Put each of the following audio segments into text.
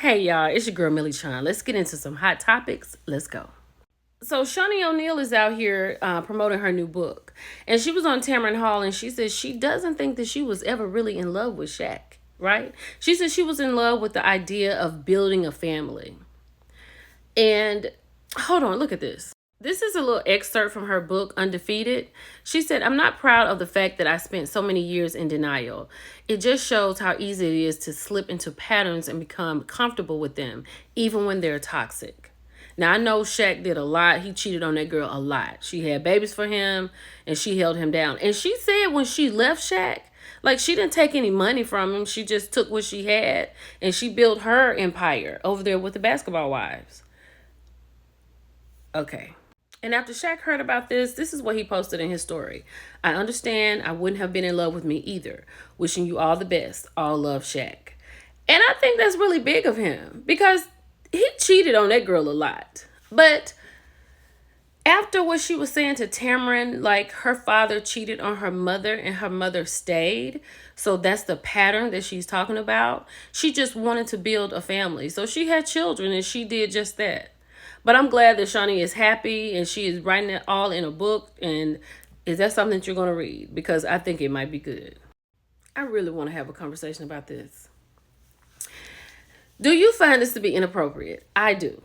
Hey y'all, it's your girl Millie Chan. Let's get into some hot topics. Let's go. So Shawnee O'Neal is out here promoting her new book, and she was on Tamron Hall, and she says she doesn't think that she was ever really in love with Shaq. Right? She said she was in love with the idea of building a family. And hold on, look at this. This is a little excerpt from her book, Undefeated. She said, "I'm not proud of the fact that I spent so many years in denial. It just shows how easy it is to slip into patterns and become comfortable with them, even when they're toxic." Now, I know Shaq did a lot. He cheated on that girl a lot. She had babies for him, and she held him down. And she said when she left Shaq, like, she didn't take any money from him. She just took what she had, and she built her empire over there with the Basketball Wives. Okay. And after Shaq heard about this is what he posted in his story. "I understand I wouldn't have been in love with me either. Wishing you all the best. All love, Shaq." And I think that's really big of him because he cheated on that girl a lot. But after what she was saying to Tamron, like her father cheated on her mother and her mother stayed. So that's the pattern that she's talking about. She just wanted to build a family. So she had children and she did just that. But I'm glad that Shawnee is happy and she is writing it all in a book. And is that something that you're going to read? Because I think it might be good. I really want to have a conversation about this. Do you find this to be inappropriate? I do.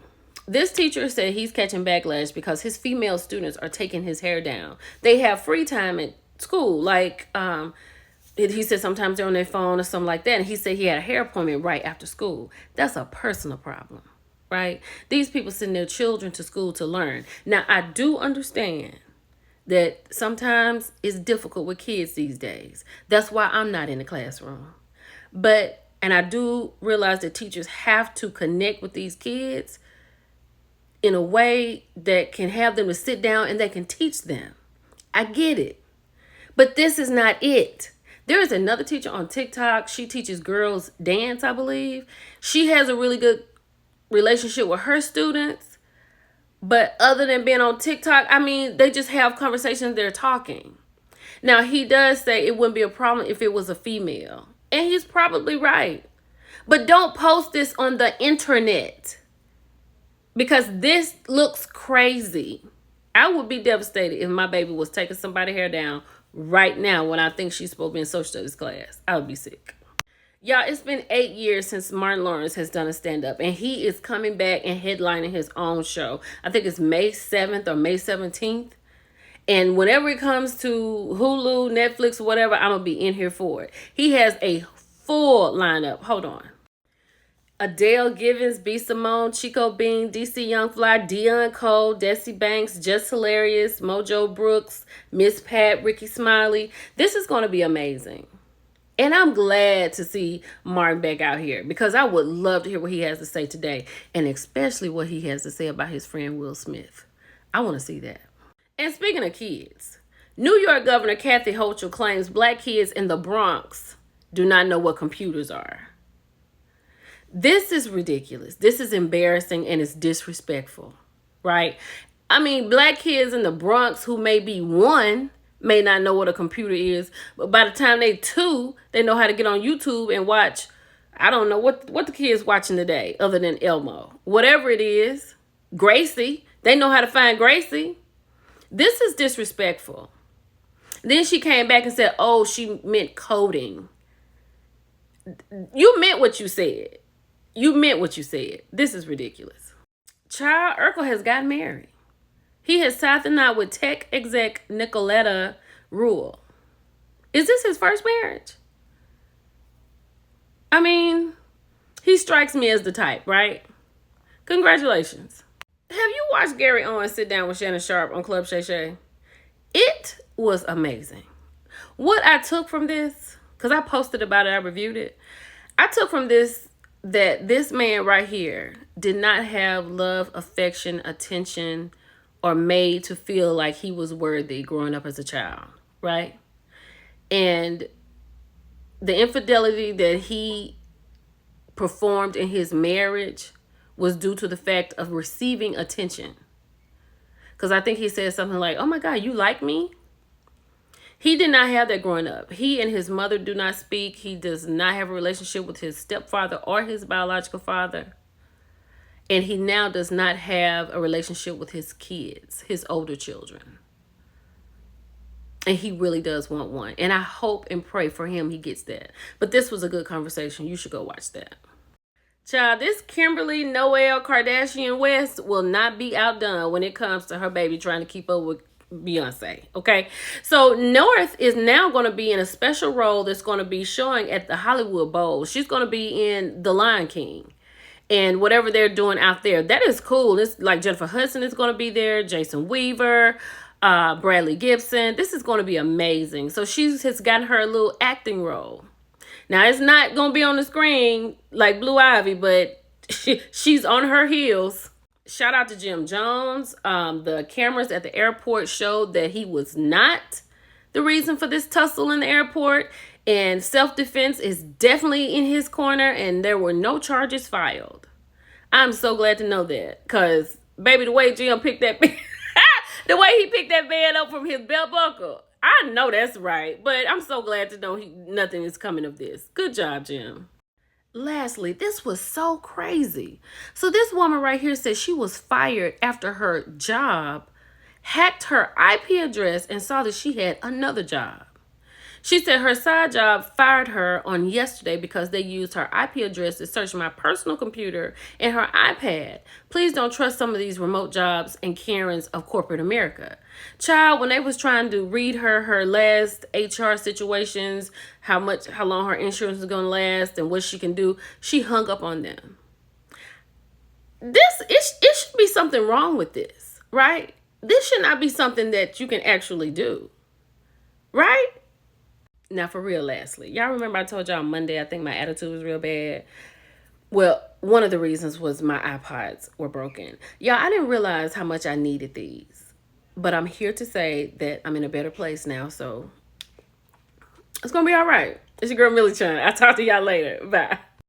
This teacher said he's catching backlash because his female students are taking his hair down. They have free time at school. Like, he said sometimes they're on their phone or something like that. And he said he had a hair appointment right after school. That's a personal problem. Right? These people send their children to school to learn. Now, I do understand that sometimes it's difficult with kids these days. That's why I'm not in the classroom. And I do realize that teachers have to connect with these kids in a way that can have them to sit down and they can teach them. I get it. But this is not it. There is another teacher on TikTok. She teaches girls dance, I believe. She has a really good relationship with her students, but other than being on TikTok, I mean, they just have conversations, they're talking. Now, he does say it wouldn't be a problem if it was a female, and he's probably right. But don't post this on the internet because this looks crazy. I would be devastated if my baby was taking somebody's hair down right now when I think she's supposed to be in social studies class. I would be sick. Y'all, it's been 8 years since Martin Lawrence has done a stand-up, and he is coming back and headlining his own show. I think it's May 7th or May 17th. And whenever it comes to Hulu, Netflix, whatever, I'm going to be in here for it. He has a full lineup. Hold on. Adele Givens, B. Simone, Chico Bean, DC Young Fly, Dion Cole, Desi Banks, Just Hilarious, Mojo Brooks, Miss Pat, Ricky Smiley. This is going to be amazing. And I'm glad to see Martin back out here because I would love to hear what he has to say today, and especially what he has to say about his friend Will Smith. I want to see that. And speaking of kids, New York Governor Kathy Hochul claims black kids in the Bronx do not know what computers are. This is ridiculous. This is embarrassing and it's disrespectful, right? I mean, black kids in the Bronx who may be one may not know what a computer is, but by the time they 2, they know how to get on YouTube and watch, I don't know what the kids watching today other than Elmo. Whatever it is, Gracie, they know how to find Gracie. This is disrespectful. Then she came back and said, oh, she meant coding. You meant what you said. You meant what you said. This is ridiculous. Child, Urkel has gotten married. He has tied the knot with tech exec Nicoletta Rule. Is this his first marriage? I mean, he strikes me as the type, right? Congratulations. Have you watched Gary Owens sit down with Shannon Sharpe on Club Shay Shay? It was amazing. What I took from this, because I posted about it, I reviewed it. I took from this that this man right here did not have love, affection, attention, or made to feel like he was worthy growing up as a child, right? And the infidelity that he performed in his marriage was due to the fact of receiving attention. Because I think he said something like, oh my God, you like me? He did not have that growing up. He and his mother do not speak. He does not have a relationship with his stepfather or his biological father. And he now does not have a relationship with his kids, his older children. And he really does want one. And I hope and pray for him he gets that. But this was a good conversation. You should go watch that. Child, this Kimberly Noel Kardashian West will not be outdone when it comes to her baby trying to keep up with Beyonce. Okay, so North is now going to be in a special role that's going to be showing at the Hollywood Bowl. She's going to be in The Lion King and whatever they're doing out there. That is cool. It's like Jennifer Hudson is going to be there, Jason Weaver, Bradley Gibson. This is going to be amazing. So she has gotten her a little acting role. Now, it's not going to be on the screen like Blue Ivy, but she's on her heels. Shout out to Jim Jones. The cameras at the airport showed that he was not the reason for this tussle in the airport. And self-defense is definitely in his corner, and there were no charges filed. I'm so glad to know that. Because, baby, the way Jim picked that... the way he picked that man up from his belt buckle... I know that's right, but I'm so glad to know nothing is coming of this. Good job, Jim. Lastly, this was so crazy. So this woman right here says she was fired after her job hacked her IP address and saw that she had another job. She said her side job fired her on yesterday because they used her IP address to search my personal computer and her iPad. Please don't trust some of these remote jobs and Karens of corporate America. Child, when they was trying to read her last HR situations, how long her insurance is going to last and what she can do, she hung up on them. It should be something wrong with this, right? This should not be something that you can actually do, right? Now, for real, lastly, y'all remember I told y'all Monday I think my attitude was real bad? Well, one of the reasons was my iPods were broken. Y'all, I didn't realize how much I needed these. But I'm here to say that I'm in a better place now, so it's going to be all right. It's your girl, Millie Chun. I'll talk to y'all later. Bye.